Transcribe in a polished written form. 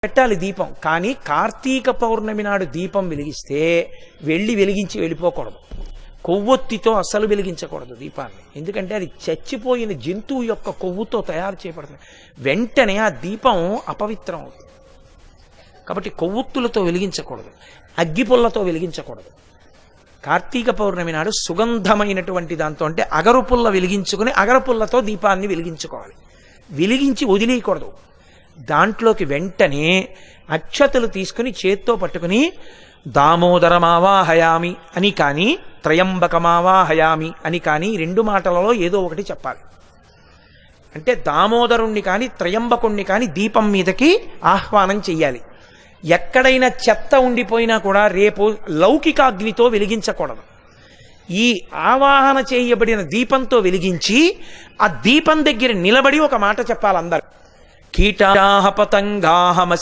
పెట్టాలి దీపం. కానీ కార్తీక పౌర్ణమి నాడు దీపం వెలిగిస్తే వెలిగించి వెళ్ళిపోకూడదు. కొవ్వొత్తితో అస్సలు వెలిగించకూడదు దీపాన్ని. ఎందుకంటే అది చచ్చిపోయిన జంతువు యొక్క కొవ్వుతో తయారు చేయబడుతుంది. వెంటనే ఆ దీపం అపవిత్రం అవుతుంది. కాబట్టి కొవ్వొత్తులతో వెలిగించకూడదు, అగ్గిపుల్లతో వెలిగించకూడదు. కార్తీక పౌర్ణమి నాడు సుగంధమైనటువంటి దాంతో, అంటే అగరుపుల్ల వెలిగించుకుని అగరపుల్లతో దీపాన్ని వెలిగించుకోవాలి. వెలిగించి వదిలేయకూడదు. దాంట్లోకి వెంటనే అక్షతలు తీసుకుని చేత్తో పట్టుకుని దామోదరమావాహయామి అని కానీ త్రయంబకమావాహయామి అని కానీ రెండు మాటలలో ఏదో ఒకటి చెప్పాలి. అంటే దామోదరుణ్ణి కానీ త్రయంబకుణ్ణి కానీ దీపం మీదకి ఆహ్వానం చెయ్యాలి. ఎక్కడైనా చెత్త ఉండిపోయినా కూడా రేపు లౌకికాగ్నితో వెలిగించకూడదు. ఈ ఆవాహన చేయబడిన దీపంతో వెలిగించి ఆ దీపం దగ్గర నిలబడి ఒక మాట చెప్పాలి అందరు. కీటాహ పతంగాహ